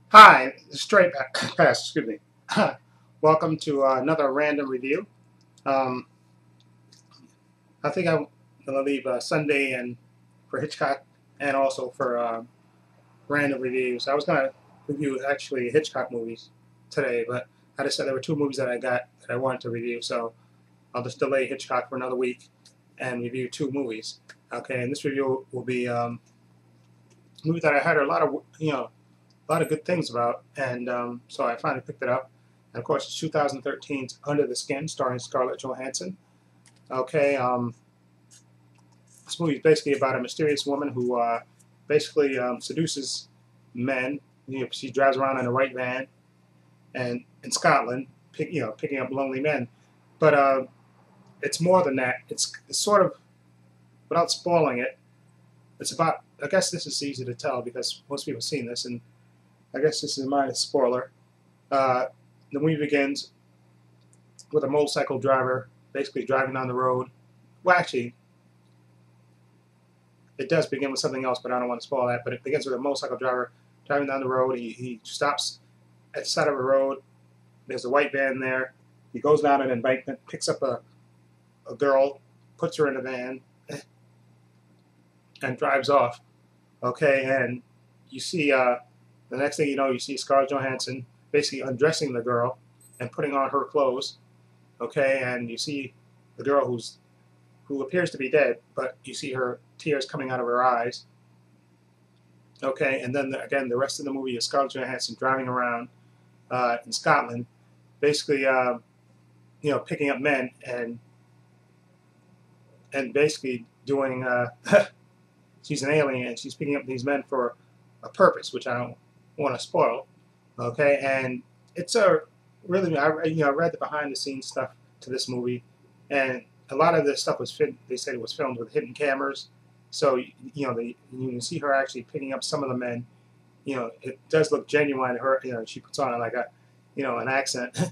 Hi, straight pass, excuse me. Welcome to another random review. Um, I think I'm going to leave Sunday and for Hitchcock and also for random reviews. I was going to review actually Hitchcock movies today, but I just said there were two movies that I got that I wanted to review, so I'll just delay Hitchcock for another week and review two movies. Okay, and this review will be a movie that I heard a lot of a lot of good things about, and so I finally picked it up. And of course, it's 2013's Under the Skin, starring Scarlett Johansson. Okay, this movie is basically about a mysterious woman who basically seduces men. She drives around in a white van and in Scotland, picking up lonely men. But it's more than that. It's sort of, without spoiling it, it's about. I guess this is easy to tell because most people have seen this, and I guess this is a minor spoiler. Uh, the movie begins with a motorcycle driver basically driving down the road. Well, actually, it does begin with something else, but I don't want to spoil that. But it begins with a motorcycle driver driving down the road. He stops at the side of a road. There's a white van there. He goes down an embankment, picks up a girl, puts her in a van, and drives off. Okay, and you see the next thing you know, you see Scarlett Johansson basically undressing the girl and putting on her clothes. Okay, and you see the girl who appears to be dead, but you see her tears coming out of her eyes. Okay, and then again, the rest of the movie is Scarlett Johansson driving around in Scotland, basically, picking up men and basically doing. She's an alien, and she's picking up these men for a purpose, which I don't want to spoil. Okay, and it's a really, I read the behind the scenes stuff to this movie, and a lot of this stuff was they said it was filmed with hidden cameras, so you can see her actually picking up some of the men. It does look genuine. Her, she puts on like an accent,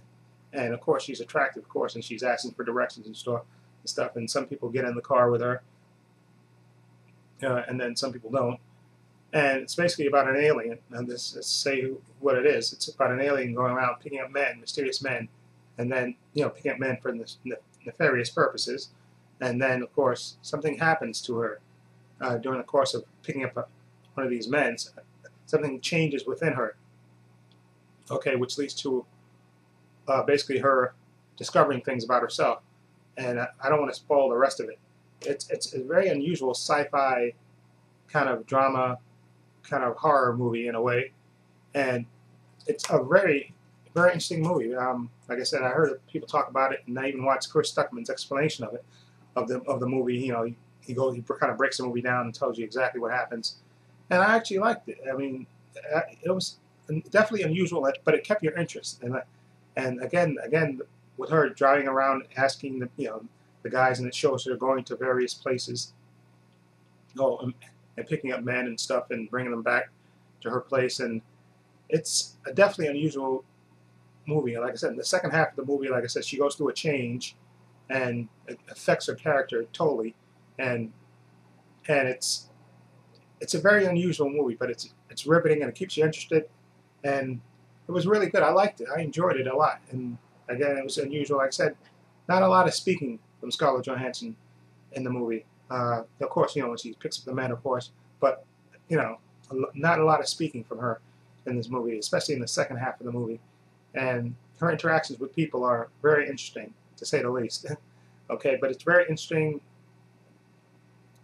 and of course she's attractive, of course, and she's asking for directions and stuff. And some people get in the car with her, and then some people don't. And it's basically about an alien. And let's say what it is. It's about an alien going around picking up men, mysterious men, and then picking up men for nefarious purposes. And then, of course, something happens to her during the course of picking up one of these men. Something changes within her. Okay, which leads to basically her discovering things about herself. And I don't want to spoil the rest of it. It's a very unusual sci-fi kind of drama, kind of horror movie in a way, and it's a very, very interesting movie. Like I said, I heard people talk about it, and I even watched Chris Stuckman's explanation of it, of the movie. He kind of breaks the movie down and tells you exactly what happens, and I actually liked it. I mean, it was definitely unusual, but it kept your interest. And again, with her driving around asking the guys, and it shows her going to various places, and picking up men and stuff and bringing them back to her place. And it's a definitely unusual movie. Like I said, in the second half of the movie, like I said, she goes through a change, and it affects her character totally. And it's a very unusual movie, but it's riveting and it keeps you interested. And it was really good. I liked it. I enjoyed it a lot. And again, it was unusual. Like I said, not a lot of speaking from Scarlett Johansson in the movie. Of course, when she picks up the men, of course, but not a lot of speaking from her in this movie, especially in the second half of the movie. And her interactions with people are very interesting, to say the least. Okay, but it's very interesting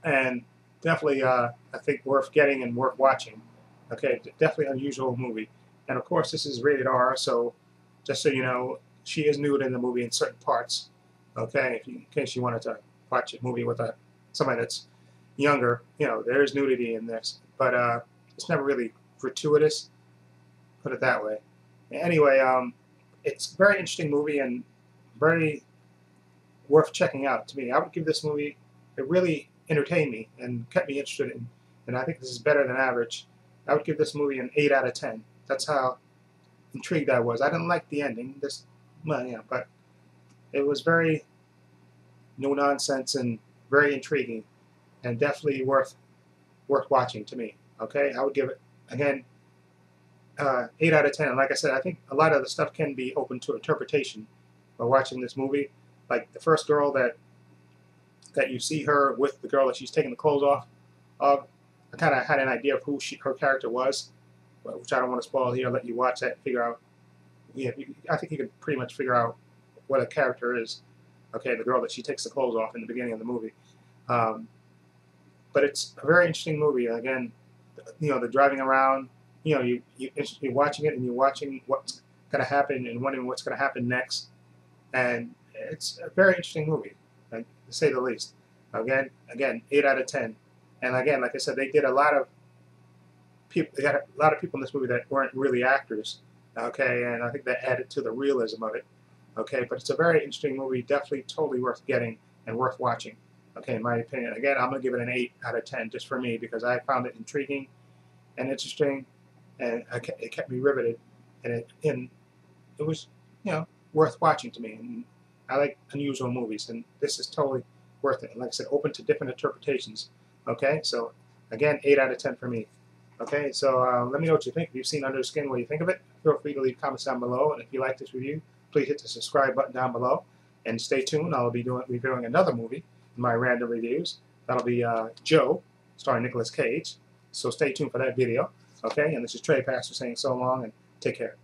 and definitely, I think, worth getting and worth watching. Okay, definitely unusual movie. And of course, this is rated R, so just so you know, she is nude in the movie in certain parts. Okay, in case you wanted to watch a movie with somebody that's younger, there is nudity in this, but it's never really gratuitous. Put it that way. Anyway, it's a very interesting movie and very worth checking out to me. I would give this movie, it really entertained me and kept me interested in, and I think this is better than average. I would give this movie an 8 out of 10. That's how intrigued I was. I didn't like the ending, but it was very no nonsense and very intriguing, and definitely worth watching to me. Okay, I would give it again 8 out of 10. And like I said, I think a lot of the stuff can be open to interpretation by watching this movie. Like the first girl that you see her with the girl that she's taking the clothes off of, I kind of had an idea of who her character was, which I don't want to spoil here. I'll let you watch that and figure out. Yeah, I think you can pretty much figure out what a character is. Okay, the girl that she takes the clothes off in the beginning of the movie. But it's a very interesting movie. Again, the driving around. You're watching it and you're watching what's going to happen and wondering what's going to happen next. And it's a very interesting movie, to say the least. Again, 8 out of 10. And again, like I said, they did a lot of people. They got a lot of people in this movie that weren't really actors. Okay, and I think that added to the realism of it. Okay, but it's a very interesting movie. Definitely, totally worth getting and worth watching. Okay, in my opinion. Again, I'm gonna give it an 8 out of 10 just for me because I found it intriguing and interesting, and it kept me riveted, and it was worth watching to me. And I like unusual movies, and this is totally worth it. And like I said, open to different interpretations. Okay, so again, 8 out of 10 for me. Okay, so let me know what you think. If you've seen Under the Skin, what do you think of it? Feel free to leave comments down below, and if you like this review, please hit the subscribe button down below. And stay tuned. I'll be reviewing another movie in my random reviews. That'll be Joe, starring Nicolas Cage. So stay tuned for that video. Okay, and this is Trey Pastor saying so long and take care.